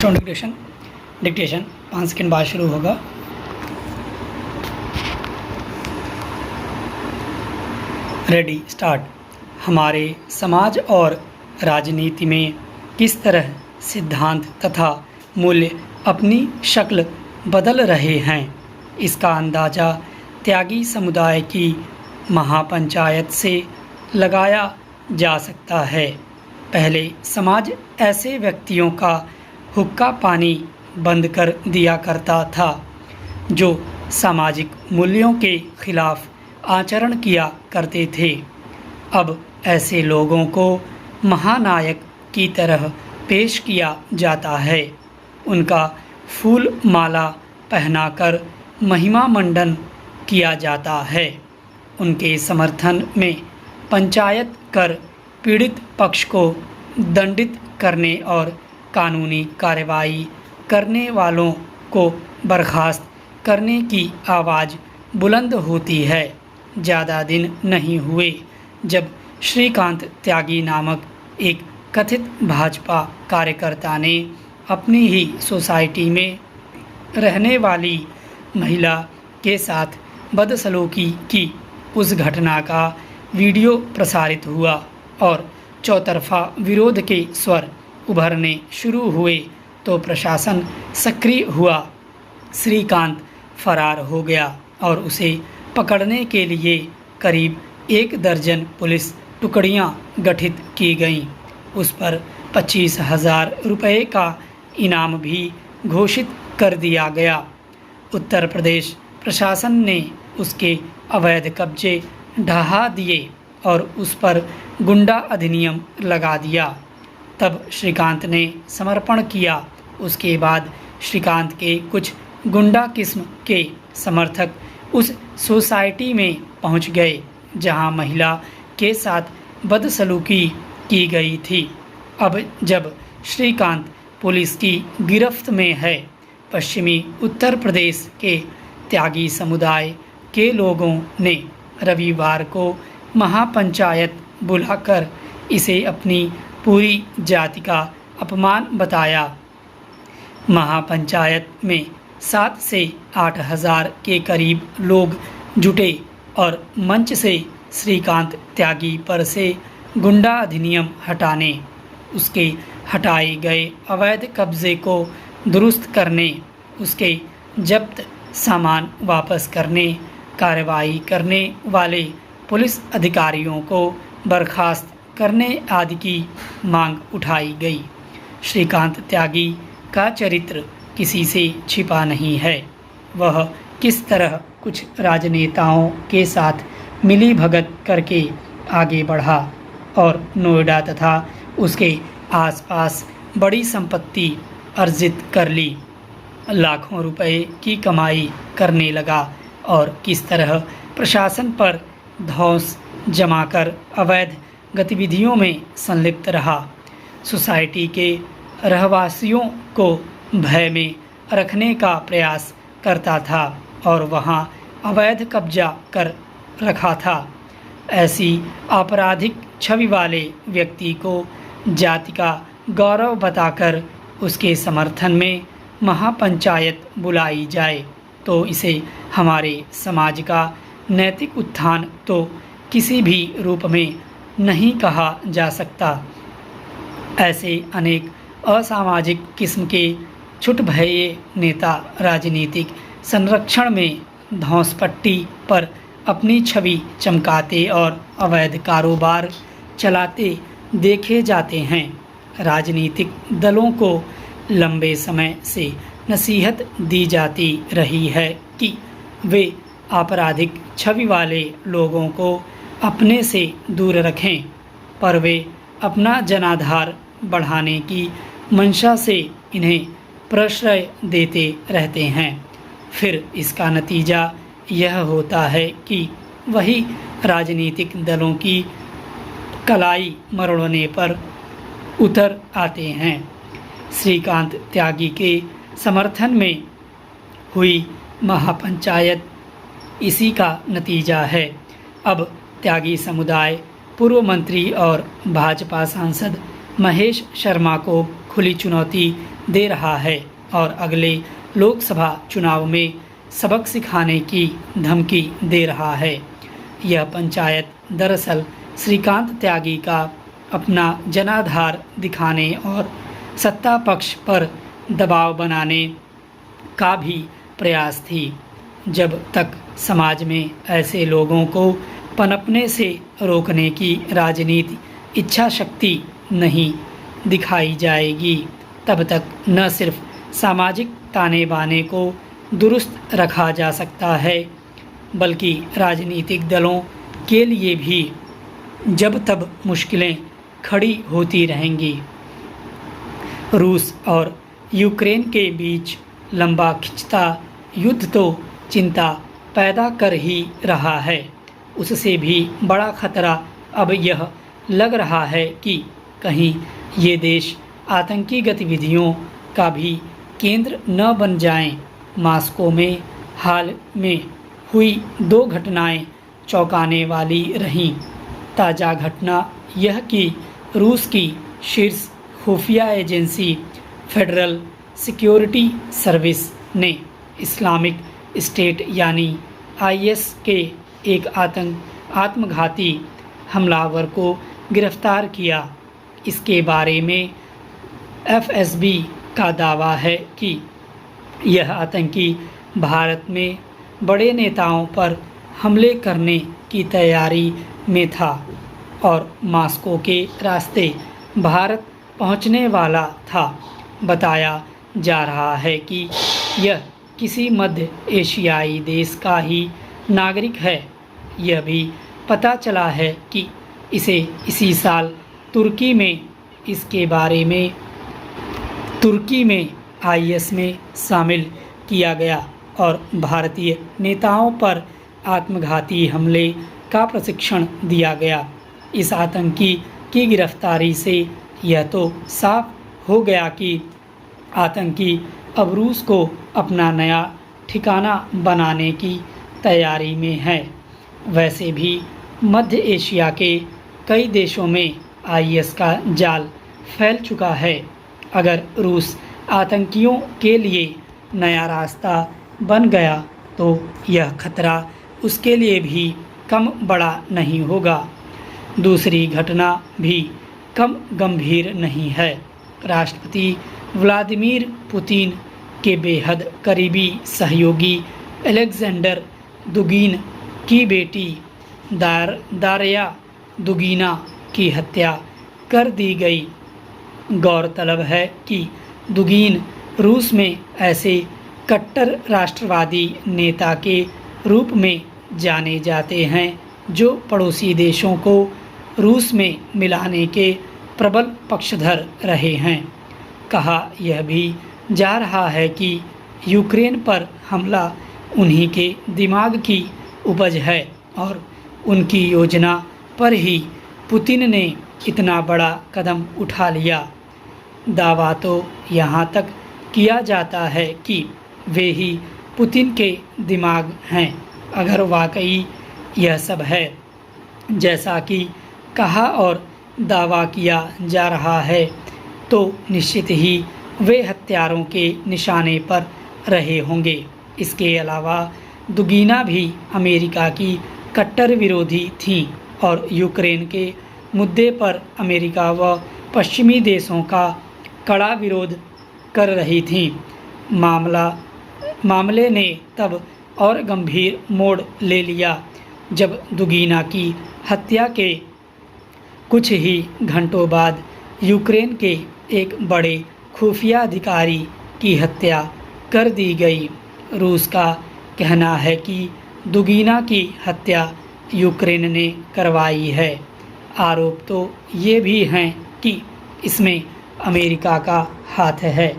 Dictation 5 second बाद शुरू होगा। Ready start. हमारे समाज और राजनीति में किस तरह सिद्धांत तथा मूल्य अपनी शक्ल बदल रहे हैं, इसका अंदाज़ा त्यागी समुदाय की महापंचायत से लगाया जा सकता है। पहले समाज ऐसे व्यक्तियों का हुक्का पानी बंद कर दिया करता था जो सामाजिक मूल्यों के खिलाफ आचरण किया करते थे। अब ऐसे लोगों को महानायक की तरह पेश किया जाता है। उनका फूल माला पहनाकर महिमा मंडन किया जाता है। उनके समर्थन में पंचायत कर पीड़ित पक्ष को दंडित करने और कानूनी कार्रवाई करने वालों को बर्खास्त करने की आवाज़ बुलंद होती है। ज़्यादा दिन नहीं हुए जब श्रीकांत त्यागी नामक एक कथित भाजपा कार्यकर्ता ने अपनी ही सोसाइटी में रहने वाली महिला के साथ बदसलूकी की उस घटना का वीडियो प्रसारित हुआ और चौतरफा विरोध के स्वर उभरने शुरू हुए तो प्रशासन सक्रिय हुआ। श्रीकांत फरार हो गया और उसे पकड़ने के लिए करीब 1 दर्जन पुलिस टुकड़ियां गठित की गईं। उस पर 25,000 रुपये का इनाम भी घोषित कर दिया गया। उत्तर प्रदेश प्रशासन ने उसके अवैध कब्जे ढहा दिए और उस पर गुंडा अधिनियम लगा दिया। तब श्रीकांत ने समर्पण किया। उसके बाद श्रीकांत के कुछ गुंडा किस्म के समर्थक उस सोसाइटी में पहुंच गए जहां महिला के साथ बदसलूकी की गई थी। अब जब श्रीकांत पुलिस की गिरफ्त में है, पश्चिमी उत्तर प्रदेश के त्यागी समुदाय के लोगों ने रविवार को महापंचायत बुलाकर इसे अपनी पूरी जाति का अपमान बताया। महापंचायत में 7 से 8 हज़ार के करीब लोग जुटे और मंच से श्रीकांत त्यागी पर से गुंडा अधिनियम हटाने, उसके हटाए गए अवैध कब्जे को दुरुस्त करने, उसके जब्त सामान वापस करने, कार्रवाई करने वाले पुलिस अधिकारियों को बर्खास्त करने आदि की मांग उठाई गई। श्रीकांत त्यागी का चरित्र किसी से छिपा नहीं है। वह किस तरह कुछ राजनेताओं के साथ मिली भगत करके आगे बढ़ा और नोएडा तथा उसके आसपास बड़ी संपत्ति अर्जित कर ली, लाखों रुपए की कमाई करने लगा और किस तरह प्रशासन पर धौंस जमाकर अवैध गतिविधियों में संलिप्त रहा। सोसाइटी के रहवासियों को भय में रखने का प्रयास करता था और वहां अवैध कब्जा कर रखा था। ऐसी आपराधिक छवि वाले व्यक्ति को जाति का गौरव बताकर उसके समर्थन में महापंचायत बुलाई जाए तो इसे हमारे समाज का नैतिक उत्थान तो किसी भी रूप में नहीं कहा जा सकता। ऐसे अनेक असामाजिक किस्म के छुटभये नेता राजनीतिक संरक्षण में धौंसपट्टी पर अपनी छवि चमकाते और अवैध कारोबार चलाते देखे जाते हैं। राजनीतिक दलों को लंबे समय से नसीहत दी जाती रही है कि वे आपराधिक छवि वाले लोगों को अपने से दूर रखें, पर वे अपना जनाधार बढ़ाने की मंशा से इन्हें प्रश्रय देते रहते हैं। फिर इसका नतीजा यह होता है कि वही राजनीतिक दलों की कलाई मरोड़ने पर उतर आते हैं। श्रीकांत त्यागी के समर्थन में हुई महापंचायत इसी का नतीजा है। अब त्यागी समुदाय पूर्व मंत्री और भाजपा सांसद महेश शर्मा को खुली चुनौती दे रहा है और अगले लोकसभा चुनाव में सबक सिखाने की धमकी दे रहा है। यह पंचायत दरअसल श्रीकांत त्यागी का अपना जनाधार दिखाने और सत्ता पक्ष पर दबाव बनाने का भी प्रयास थी। जब तक समाज में ऐसे लोगों को पनपने से रोकने की राजनीति इच्छा शक्ति नहीं दिखाई जाएगी, तब तक न सिर्फ सामाजिक ताने बाने को दुरुस्त रखा जा सकता है, बल्कि राजनीतिक दलों के लिए भी जब तब मुश्किलें खड़ी होती रहेंगी। रूस और यूक्रेन के बीच लंबा खिंचता युद्ध तो चिंता पैदा कर ही रहा है। उससे भी बड़ा खतरा अब यह लग रहा है कि कहीं ये देश आतंकी गतिविधियों का भी केंद्र न बन जाएं। मॉस्को में हाल में हुई 2 घटनाएं चौंकाने वाली रहीं। ताज़ा घटना यह कि रूस की शीर्ष खुफिया एजेंसी फेडरल सिक्योरिटी सर्विस ने इस्लामिक स्टेट यानी IS के एक आत्मघाती हमलावर को गिरफ्तार किया। इसके बारे में FSB का दावा है कि यह आतंकी भारत में बड़े नेताओं पर हमले करने की तैयारी में था और मॉस्को के रास्ते भारत पहुंचने वाला था। बताया जा रहा है कि यह किसी मध्य एशियाई देश का ही नागरिक है। यह भी पता चला है कि इसे इसी साल तुर्की में IS में शामिल किया गया और भारतीय नेताओं पर आत्मघाती हमले का प्रशिक्षण दिया गया। इस आतंकी की गिरफ्तारी से यह तो साफ हो गया कि आतंकी अब रूस को अपना नया ठिकाना बनाने की तैयारी में है। वैसे भी मध्य एशिया के कई देशों में IS का जाल फैल चुका है। अगर रूस आतंकियों के लिए नया रास्ता बन गया तो यह खतरा उसके लिए भी कम बड़ा नहीं होगा। दूसरी घटना भी कम गंभीर नहीं है। राष्ट्रपति व्लादिमीर पुतिन के बेहद करीबी सहयोगी अलेक्जेंडर दुगीन की बेटी दारिया दुगीना की हत्या कर दी गई। गौरतलब है कि दुगीन रूस में ऐसे कट्टर राष्ट्रवादी नेता के रूप में जाने जाते हैं जो पड़ोसी देशों को रूस में मिलाने के प्रबल पक्षधर रहे हैं। कहा यह भी जा रहा है कि यूक्रेन पर हमला उन्हीं के दिमाग की उपज है और उनकी योजना पर ही पुतिन ने इतना बड़ा कदम उठा लिया। दावा तो यहाँ तक किया जाता है कि वे ही पुतिन के दिमाग हैं। अगर वाकई यह सब है जैसा कि कहा और दावा किया जा रहा है तो निश्चित ही वे हत्यारों के निशाने पर रहे होंगे। इसके अलावा दुगीना भी अमेरिका की कट्टर विरोधी थीं और यूक्रेन के मुद्दे पर अमेरिका व पश्चिमी देशों का कड़ा विरोध कर रही थीं। मामले ने तब और गंभीर मोड़ ले लिया जब दुगीना की हत्या के कुछ ही घंटों बाद यूक्रेन के एक बड़े खुफिया अधिकारी की हत्या कर दी गई। रूस का कहना है कि दुगीना की हत्या यूक्रेन ने करवाई है। आरोप तो ये भी हैं कि इसमें अमेरिका का हाथ है,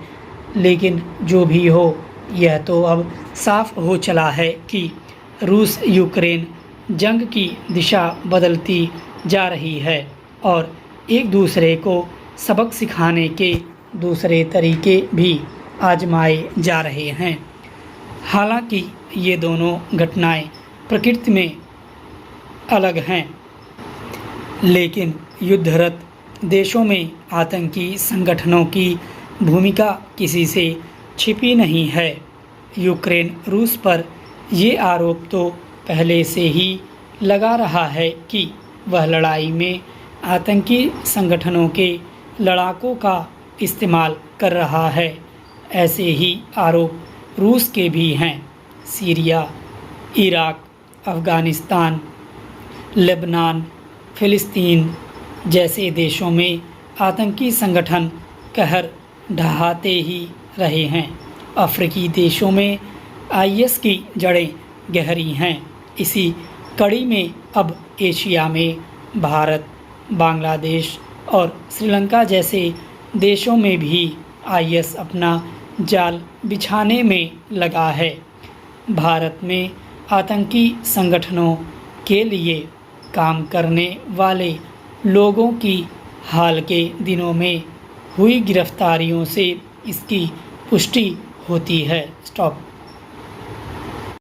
लेकिन जो भी हो यह तो अब साफ हो चला है कि रूस यूक्रेन जंग की दिशा बदलती जा रही है और एक दूसरे को सबक सिखाने के दूसरे तरीके भी आजमाए जा रहे हैं। हालांकि ये दोनों घटनाएं प्रकृति में अलग हैं, लेकिन युद्धरत देशों में आतंकी संगठनों की भूमिका किसी से छिपी नहीं है। यूक्रेन रूस पर ये आरोप तो पहले से ही लगा रहा है कि वह लड़ाई में आतंकी संगठनों के लड़ाकों का इस्तेमाल कर रहा है। ऐसे ही आरोप रूस के भी हैं। सीरिया, इराक, अफ़गानिस्तान, लेबनान, फ़िलिस्तीन जैसे देशों में आतंकी संगठन कहर ढहाते ही रहे हैं। अफ्रीकी देशों में आईएस की जड़ें गहरी हैं। इसी कड़ी में अब एशिया में भारत, बांग्लादेश और श्रीलंका जैसे देशों में भी आईएस अपना जाल बिछाने में लगा है। भारत में आतंकी संगठनों के लिए काम करने वाले लोगों की हाल के दिनों में हुई गिरफ्तारियों से इसकी पुष्टि होती है। स्टॉप।